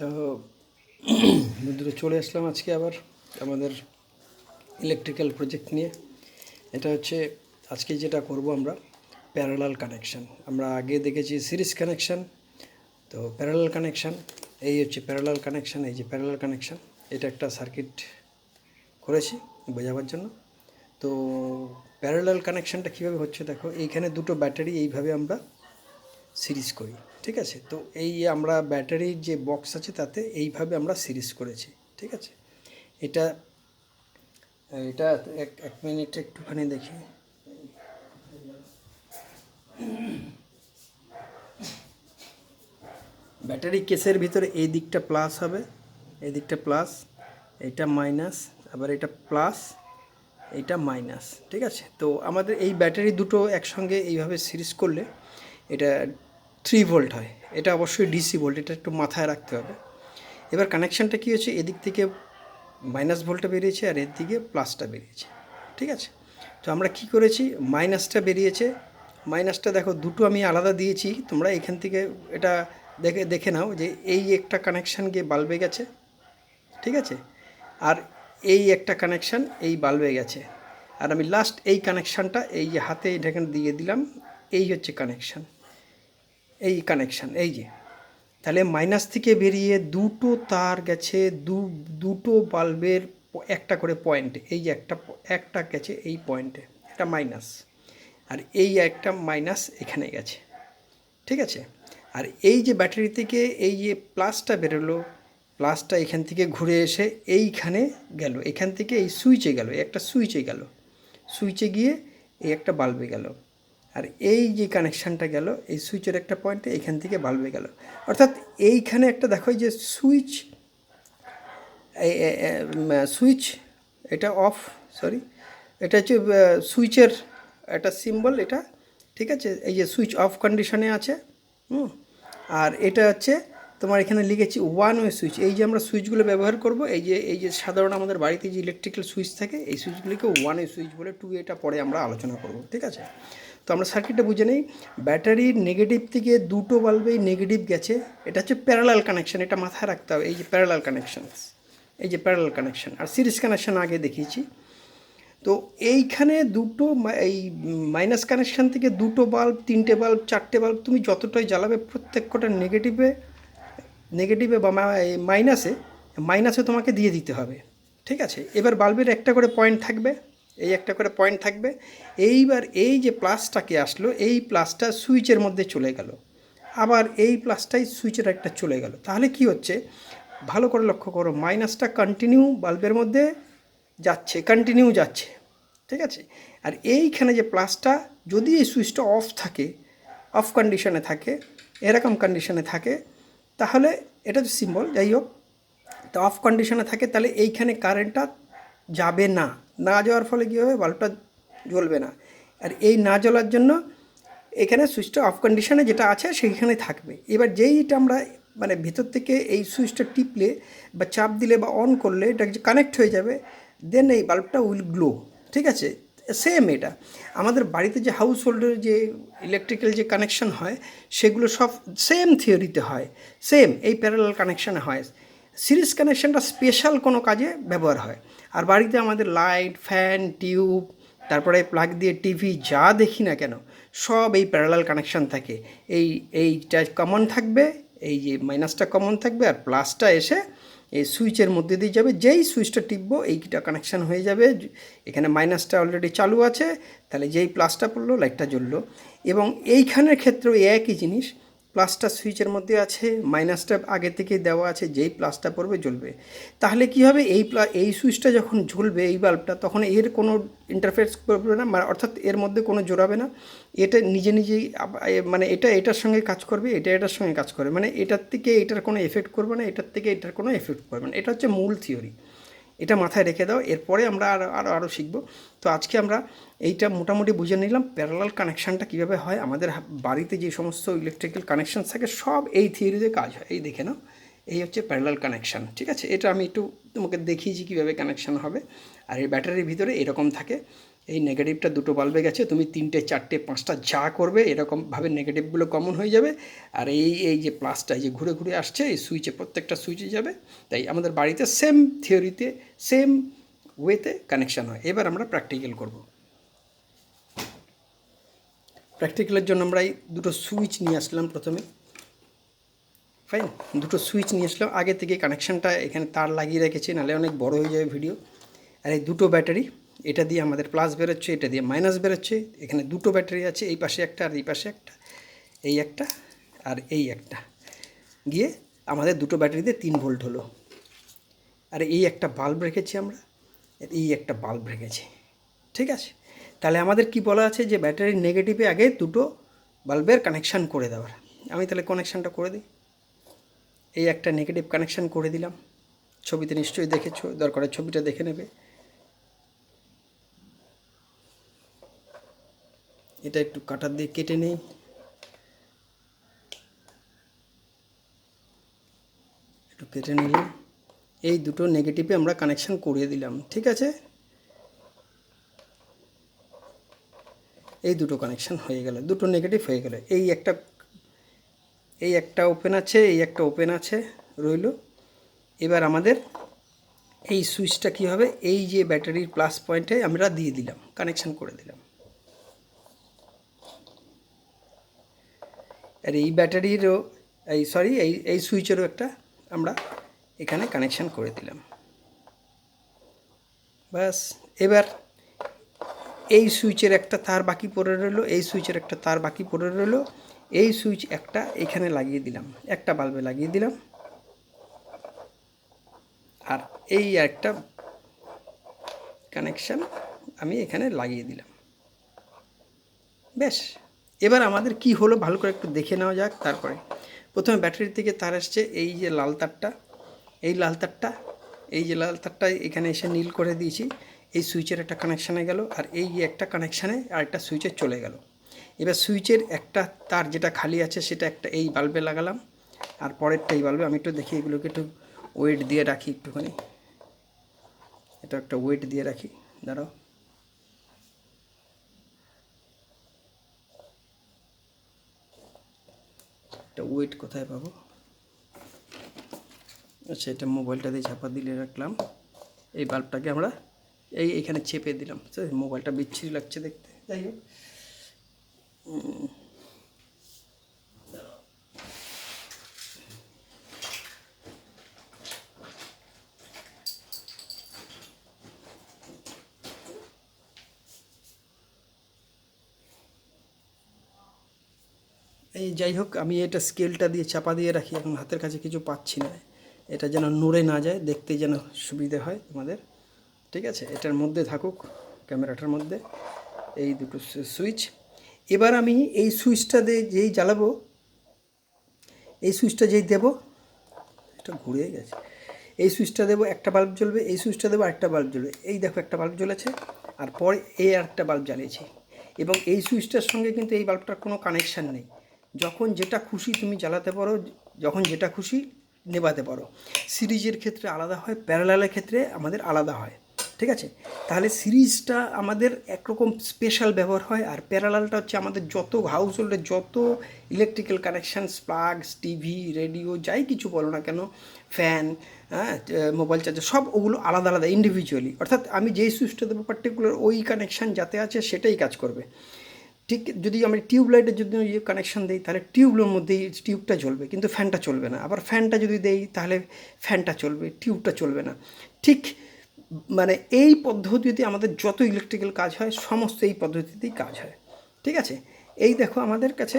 তো বন্ধুরা চলে আসলাম আজকে আবার আমাদের ইলেকট্রিক্যাল প্রজেক্ট নিয়ে। এটা হচ্ছে আজকে যেটা করব আমরা প্যারালাল কানেকশান। আমরা আগে দেখেছি সিরিজ কানেকশান, তো প্যারালাল কানেকশান এই হচ্ছে প্যারালাল কানেকশান। এই যে প্যারালাল কানেকশান, এটা একটা সার্কিট করেছি বোঝাবার জন্য। তো প্যারালাল কানেকশানটা কীভাবে হচ্ছে দেখো, এইখানে দুটো ব্যাটারি এইভাবে আমরা সিরিজ করি, ঠিক আছে। তো এই আমরা ব্যাটারির যে বক্স আছে তাতে এইভাবে আমরা সিরিজ করেছি, ঠিক আছে। এটা এটা এক মিনিট একটুখানি দেখি। ব্যাটারি কেসের ভিতরে এই দিকটা প্লাস হবে, এই দিকটা প্লাস, এটা মাইনাস, আবার এটা প্লাস, এইটা মাইনাস, ঠিক আছে। তো আমাদের এই ব্যাটারি দুটো একসঙ্গে এইভাবে সিরিজ করলে এটা 3 ভোল্ট হয়। এটা অবশ্যই ডিসি ভোল্ট, এটা একটু মাথায় রাখতে হবে। এবার কানেকশানটা কী হচ্ছে, এদিক থেকে মাইনাস ভোল্টটা বেরিয়েছে আর এর দিকে প্লাসটা বেরিয়েছে, ঠিক আছে। তো আমরা কি করেছি, মাইনাসটা বেরিয়েছে, মাইনাসটা দেখো দুটো আমি আলাদা দিয়েছি, তোমরা এখান থেকে এটা দেখে নাও যে এই একটা কানেকশান গিয়ে বাল্বে গেছে, ঠিক আছে, আর এই একটা কানেকশান এই বাল্বে গেছে, আর আমি লাস্ট এই কানেকশানটা এই যে হাতে এটাকে দিয়ে দিলাম। এই হচ্ছে কানেকশান, এই কানেকশান, এই যে তাহলে মাইনাস থেকে বেরিয়ে দুটো তার গেছে দুটো বাল্বের একটা করে পয়েন্টে। এই যে একটা গেছে এই পয়েন্টে, এটা মাইনাস, আর এই একটা মাইনাস এখানে গেছে, ঠিক আছে। আর এই যে ব্যাটারি থেকে এই যে প্লাসটা বেরোলো, প্লাসটা এখান থেকে ঘুরে এসে এইখানে গেল, এখান থেকে এই সুইচে গেল, একটা সুইচে গেল, সুইচে গিয়ে এই একটা বাল্বে গেল, আর এই যে কানেকশানটা গেল এই সুইচের একটা পয়েন্টে এইখান থেকে বাল্বে গেল। অর্থাৎ এইখানে একটা দেখো যে সুইচ, সুইচ এটা অফ, সরি এটা হচ্ছে সুইচের একটা সিম্বল এটা, ঠিক আছে। এই যে সুইচ অফ কন্ডিশনে আছে, আর এটা হচ্ছে তোমার এখানে লিখেছি ওয়ান ওয়ে সুইচ। এই যে আমরা সুইচগুলো ব্যবহার করব, এই যে সাধারণ আমাদের বাড়িতে যে ইলেকট্রিক্যাল সুইচ থাকে এই সুইচগুলিকে ওয়ান ওয়ে সুইচ বলে, টু এটা পরে আমরা আলোচনা করব, ঠিক আছে। তো আমরা সার্কিটটা বুঝে নেই। ব্যাটারির নেগেটিভ থেকে দুটো বাল্বেই নেগেটিভ গেছে, এটা হচ্ছে প্যারালাল কানেকশান, এটা মাথায় রাখতে হবে। এই যে প্যারালাল কানেকশান, এই যে প্যারালাল কানেকশান, আর সিরিজ কানেকশান আগে দেখিয়েছি। তো এইখানে দুটো এই মাইনাস কানেকশান থেকে দুটো বাল্ব, তিনটে বাল্ব, চারটে বাল্ব তুমি যতটাই জ্বালাবে প্রত্যেক কটা নেগেটিভে বা মাইনাসে তোমাকে দিয়ে দিতে হবে, ঠিক আছে। এবার বাল্বের একটা করে পয়েন্ট থাকবে, এই একটা করে পয়েন্ট থাকবে। এইবার এই যে প্লাসটাকে আসলো, এই প্লাসটা সুইচের মধ্যে চলে গেল, আবার এই প্লাসটাই সুইচের একটা চলে গেল। তাহলে কি হচ্ছে, ভালো করে লক্ষ্য করো, মাইনাসটা কন্টিনিউ বাল্বের মধ্যে যাচ্ছে, কন্টিনিউ যাচ্ছে, ঠিক আছে। আর এইখানে যে প্লাসটা, যদি এই সুইচটা অফ থাকে, অফ কন্ডিশনে থাকে, এরকম কন্ডিশনে থাকে, তাহলে এটা তো সিম্বল, যাই হোক, তো অফ কন্ডিশনে থাকে, তাহলে এইখানে কারেন্টটা যাবে না, না যাওয়ার ফলে কী হবে, বাল্বটা জ্বলবে না। আর এই না জ্বলার জন্য এখানে সুইচটা অফ কন্ডিশনে যেটা আছে সেইখানে থাকবে। এবার যেইটা আমরা মানে ভিতর থেকে এই সুইচটা টিপলে বা চাপ দিলে বা অন করলে এটা কানেক্ট হয়ে যাবে, দেন এই বাল্বটা উইল গ্লো, ঠিক আছে। সেম এটা আমাদের বাড়িতে যে হাউস হোল্ডের যে ইলেকট্রিক্যাল যে কানেকশন হয় সেগুলো সব সেম থিওরিতে হয়, সেম এই প্যারালাল কানেকশানে হয়। সিরিজ কানেকশানটা স্পেশাল কোনো কাজে ব্যবহার হয়। আর বাড়িতে আমাদের লাইট, ফ্যান, টিউব, তারপরে প্লাগ দিয়ে টিভি যা দেখি না কেন সব এই প্যারালাল কানেকশান থাকে। এইটা কমন থাকবে, এই যে মাইনাসটা কমন থাকবে, আর প্লাসটা এসে এই সুইচের মধ্যে দিয়ে যাবে। যেই সুইচটা টিপবো এইটা কানেকশান হয়ে যাবে। এখানে মাইনাসটা অলরেডি চালু আছে, তাহলে যেই প্লাসটা পড়লো লাইটটা জ্বললো। এবং এইখানের ক্ষেত্রেও একই জিনিস, প্লাসটা সুইচের মধ্যে আছে, মাইনাসটা আগে থেকেই দেওয়া আছে, যেই প্লাসটা পড়বে জ্বলবে। তাহলে কি হবে, এই সুইচটা যখন জ্বলবে এই বাল্বটা, তখন এর কোনো ইন্টারফেয়ারেন্স করবে না, অর্থাৎ এর মধ্যে কোনো জোড়াবে না। এটা নিজে নিজেই মানে এটার সঙ্গে কাজ করবে, এটার সঙ্গে কাজ করবে, মানে এটার থেকে এটার কোনো এফেক্ট করবে না, এটার থেকে এটার কোনো এফেক্ট করবে না। এটা হচ্ছে মূল থিওরি, এটা মাথায় রেখে দাও। এরপরে আমরা আরও শিখব। তো আজকে আমরা এইটা মোটামুটি বুঝে নিলাম প্যারালাল কানেকশানটা কীভাবে হয়। আমাদের বাড়িতে যে সমস্ত ইলেকট্রিক্যাল কানেকশান থাকে সব এই থিওরিতে কাজ হয়। এই দেখে নাও, এই হচ্ছে প্যারালাল কানেকশান, ঠিক আছে। এটা আমি একটু তোমাকে দেখিয়েছি কীভাবে কানেকশান হবে। আর এই ব্যাটারির ভিতরে এরকম থাকে, এই নেগেটিভটা দুটো বাল্বে গেছে, তুমি 3টে 4টে 5টা যা করবে এরকমভাবে নেগেটিভগুলো কমন হয়ে যাবে। আর এই যে প্লাসটা এই যে ঘুরে ঘুরে আসছে এই সুইচে, প্রত্যেকটা সুইচে যাবে। তাই আমাদের বাড়িতে সেম থিওরিতে সেম ওয়েতে কানেকশান হয়। এবার আমরা প্র্যাকটিক্যাল করব। প্র্যাকটিক্যালের জন্য আমরা এই দুটো সুইচ নিয়ে আসলাম প্রথমে। ফাইন, দুটো সুইচ নিয়ে আসলাম। আগে থেকে কানেকশানটা এখানে তার লাগিয়ে রেখেছি, নাহলে অনেক বড় হয়ে যাবে ভিডিও। আর এই দুটো ব্যাটারি, এটা দিয়ে আমাদের প্লাস বেরোচ্ছে, এটা দিয়ে মাইনাস বেরোচ্ছে। এখানে দুটো ব্যাটারি আছে, এই পাশে একটা আর এই পাশে একটা, এই একটা আর এই একটা, গিয়ে আমাদের দুটো ব্যাটারিতে 3 ভোল্ট হলো। আর এই একটা বাল্ব রেখেছি আমরা, এই একটা বাল্ব রেখেছি। ঠিক আছে, তাহলে আমাদের কি বলা আছে যে ব্যাটারির নেগেটিভে আগে দুটো বাল্বের কানেকশান করে দেওয়ার। আমি তাহলে কানেকশানটা করে দিই। এই একটা নেগেটিভ কানেকশান করে দিলাম, ছবিতে নিশ্চয়ই দেখেছো, দরকার ছবিটা দেখে নেবে। এটা একটু কাটার দিয়ে কেটে নেই। একটু কেটে নিলাম। এই দুটো নেগেটিভে আমরা কানেকশান করে দিলাম। ঠিক আছে, এই দুটো কানেকশান হয়ে গেল, দুটো নেগেটিভ হয়ে গেল। এই একটা ওপেন আছে, এই একটা ওপেন আছে রইল। এবার আমাদের এই সুইচটা কী হবে, এই যে ব্যাটারির প্লাস পয়েন্টে আমরা দিয়ে দিলাম, কানেকশান করে দিলাম। আর এই ব্যাটারিরও এই সুইচেরও একটা আমরা এখানে কানেকশান করে দিলাম। ব্যাস, এবার এই সুইচের একটা তার বাকি পড়ে রইলো, এই সুইচের একটা তার বাকি পড়ে রইলো। এই সুইচ একটা এখানে লাগিয়ে দিলাম, একটা বাল্বে লাগিয়ে দিলাম। আর এই একটা কানেকশান আমি এখানে লাগিয়ে দিলাম। বেশ, এবার আমাদের কি হলো ভালো করে একটু দেখে নেওয়া যাক। তারপরে প্রথমে ব্যাটারি থেকে তার আসছে, এই যে লাল তারটা, এই লাল তারটা, এই যে লাল তারটা এখানে এসে নীল করে দিয়েছি, এই সুইচের একটা কানেকশানে গেল। আর এই একটা কানেকশানে আরেকটা সুইচে চলে গেল। এবার সুইচের একটা তার যেটা খালি আছে সেটা একটা এই বাল্বে লাগালাম, আর পরেরটা এই বাল্বে। আমি একটু দেখি, এগুলোকে একটু ওয়েট দিয়ে রাখি একটুখানি, এটা একটা ওয়েট দিয়ে রাখি, দাঁড়াও। একটা ওয়েট কোথায় পাবো? আচ্ছা, এটা মোবাইলটা দিয়ে চাপা দিলে রাখলাম। এই বাল্বটাকে আমরা এইখানে চেপে দিলাম। মোবাইলটা বিচ্ছিরি লাগছে দেখতে, যাই হোক। এই যাই হোক, আমি এটা স্কেলটা দিয়ে চাপা দিয়ে রাখি, এখন হাতের কাছে কিছু পাচ্ছি না, এটা যেন নড়ে না যায়, দেখতে যেন সুবিধে হয় তোমাদের। ঠিক আছে, এটার মধ্যে থাকুক, ক্যামেরাটার মধ্যে এই দুটো সুইচ। এবার আমি এই সুইচটা দিয়ে যেই জ্বালাবো, এই সুইচটা যেই দেবো, এটা ঘুরে গেছে, এই সুইচটা দেবো একটা বাল্ব জ্বলবে, এই সুইচটা দেবো আরেকটা বাল্ব জ্বলবে। এই দেখো একটা বাল্ব জ্বলেছে, আর পরে এই আরেকটা বাল্ব জ্বালিয়েছি। এবং এই সুইচটার সঙ্গে কিন্তু এই বাল্বটার কোনো কানেকশান নেই। যখন যেটা খুশি তুমি জ্বালাতে পারো, যখন যেটা খুশি নেভাতে পারো। সিরিজের ক্ষেত্রে আলাদা হয়, প্যারালালের ক্ষেত্রে আমাদের আলাদা হয়। ঠিক আছে, তাহলে সিরিজটা আমাদের একরকম স্পেশাল ব্যবহার হয়, আর প্যারালালটা হচ্ছে আমাদের যত হাউস হোল্ডের যত electrical connections, plugs, TV, radio, যাই কিছু বলো না কেন, ফ্যান, হ্যাঁ, মোবাইল চার্জার, সব ওগুলো আলাদা আলাদা ইন্ডিভিজুয়ালি। অর্থাৎ আমি যেই সুইচটা দেবো পার্টিকুলার ওই কানেকশান যাতে আছে সেটাই কাজ করবে। ঠিক যদি আমি টিউবলাইটের যদি কানেকশান দিই তাহলে টিউবের মধ্যেই টিউবটা জ্বলবে, কিন্তু ফ্যানটা চলবে না। আবার ফ্যানটা যদি দেই তাহলে ফ্যানটা চলবে, টিউবটা চলবে না। ঠিক মানে এই পদ্ধতিতে আমাদের যত ইলেকট্রিক্যাল কাজ হয় সমস্ত এই পদ্ধতিতেই কাজ হয়। ঠিক আছে, এই দেখো আমাদের কাছে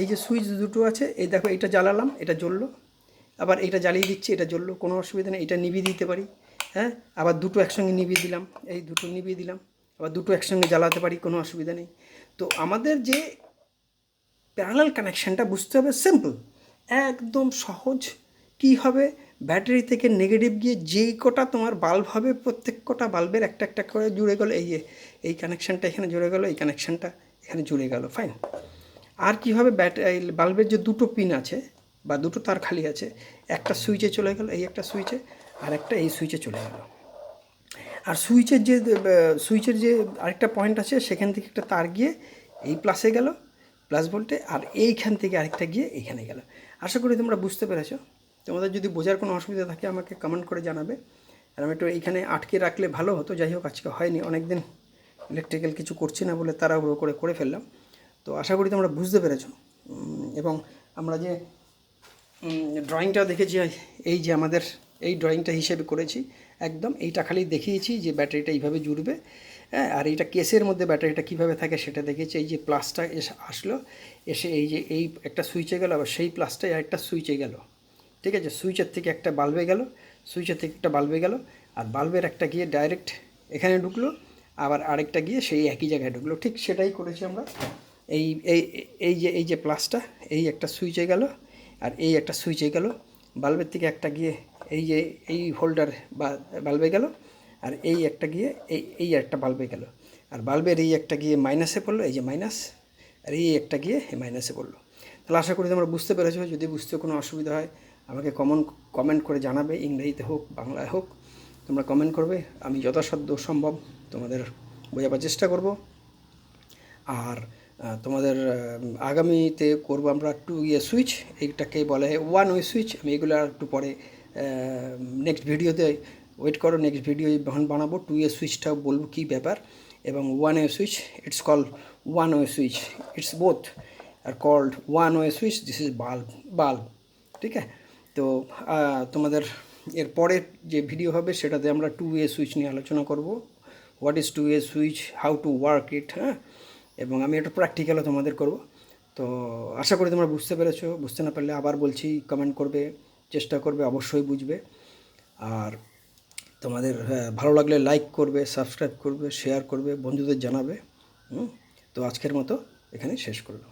এই যে সুইচ দুটো আছে, এই দেখো এটা জ্বালালাম, এটা জ্বললো, আবার এটা জ্বালিয়ে দিচ্ছি, এটা জ্বললো, কোনো অসুবিধা নেই। এটা নিভিয়ে দিতে পারি, হ্যাঁ, আবার দুটো একসঙ্গে নিভিয়ে দিলাম, এই দুটো নিভিয়ে দিলাম, আবার দুটো একসঙ্গে জ্বালাতে পারি, কোনো অসুবিধা নেই। তো আমাদের যে প্যারালাল কানেকশানটা বুঝতে হবে, সিম্পল, একদম সহজ। কী হবে, ব্যাটারি থেকে নেগেটিভ গিয়ে যেই কটা তোমার বাল্ব হবে প্রত্যেক কটা বাল্বের একটা একটা করে জুড়ে গেলো, এই কানেকশানটা এখানে জুড়ে গেলো, এই কানেকশানটা এখানে জুড়ে গেল, ফাইন। আর কী হবে, বাল্বের যে দুটো পিন আছে বা দুটো তার খালি আছে, একটা সুইচে চলে গেল, এই একটা সুইচে, আর একটা এই সুইচে চলে গেল। আর সুইচের যে আরেকটা পয়েন্ট আছে, সেখান থেকে একটা তার গিয়ে এই প্লাসে গেল, প্লাস ভোল্টে, আর এইখান থেকে আরেকটা গিয়ে এইখানে গেল। আশা করি তোমরা বুঝতে পেরেছো। তোমাদের যদি বোঝার কোনো অসুবিধা থাকে আমাকে কমেন্ট করে জানাবে। আর আমি একটু এইখানে আটকে রাখলে ভালো হতো, যাই হোক আজকে হয়নি, অনেক দিন ইলেকট্রিক্যাল কিছু করছি না বলে তাড়াহুড়ো করে ফেললাম। তো আশা করি তোমরা বুঝতে পেরেছো। এবং আমরা যে ড্রয়িংটা দেখেছি, এই যে আমাদের এই ড্রয়িংটা হিসেবে করেছি, একদম এইটা খালি দেখিয়েছি যে ব্যাটারিটা এইভাবে জুড়বে, হ্যাঁ। আর এইটা কেসের মধ্যে ব্যাটারিটা কীভাবে থাকে সেটা দেখেছি। এই যে প্লাসটা আসলো, এসে এই যে এই একটা সুইচে গেল, আবার সেই প্লাসটাই আরেকটা সুইচে গেল, ঠিক আছে। সুইচের থেকে একটা বাল্বে গেল, সুইচের থেকে একটা বাল্বে গেল, আর বাল্বের একটা গিয়ে ডাইরেক্ট এখানে ঢুকলো, আবার আরেকটা গিয়ে সেই একই জায়গায় ঢুকলো। ঠিক সেটাই করেছি আমরা। এই এই এই যে প্লাসটা এই একটা সুইচে গেল, আর এই একটা সুইচে গেল, বাল্বের থেকে একটা গিয়ে এই যে এই হোল্ডার বা বাল্বে গেল, আর এই একটা গিয়ে এই একটা বাল্বে গেল, আর বাল্বের এই একটা গিয়ে মাইনাসে পড়লো, এই যে মাইনাস, আর এই একটা গিয়ে মাইনাসে পড়লো। তাহলে আশা করি তোমরা বুঝতে পেরেছো। যদি বুঝতে কোনো অসুবিধা হয় আমাকে কমেন্ট করে জানাবে, ইংরেজিতে হোক বাংলায় হোক, তোমরা কমেন্ট করবে, আমি যথাসাধ্য সম্ভব তোমাদের বোঝাবার চেষ্টা করব। আর তোমাদের আগামীতে করবো আমরা 2 ওয়ে সুইচ, এইটাকে বলে 1 ওয়ে সুইচ। আমি এগুলো আর একটু পরে নেক্সট ভিডিওতে ওয়েট করো, নেক্সট ভিডিও যখন বানাবো 2 ওয়ে সুইচটা বলবো কী ব্যাপার। এবং 1 way switch, it's called 1 way switch, it's both are called 1 way switch, this is bulb, ঠিক আছে। তো তোমাদের এর পরের যে ভিডিও হবে সেটাতে আমরা 2 ওয়ে সুইচ নিয়ে আলোচনা করব, what is 2 way switch, how to work it, হ্যাঁ। এবং আমি এটা প্র্যাকটিক্যালও তোমাদের করব। তো আশা করি তোমরা বুঝতে পেরেছো। বুঝতে না পারলে আবার বলছি, কমেন্ট করবে, চেষ্টা করবে, অবশ্যই বুঝবে। আর তোমাদের ভালো লাগলে লাইক করবে, সাবস্ক্রাইব করবে, শেয়ার করবে, বন্ধুদের জানাবে। তো আজকের মতো এখানে শেষ করলাম।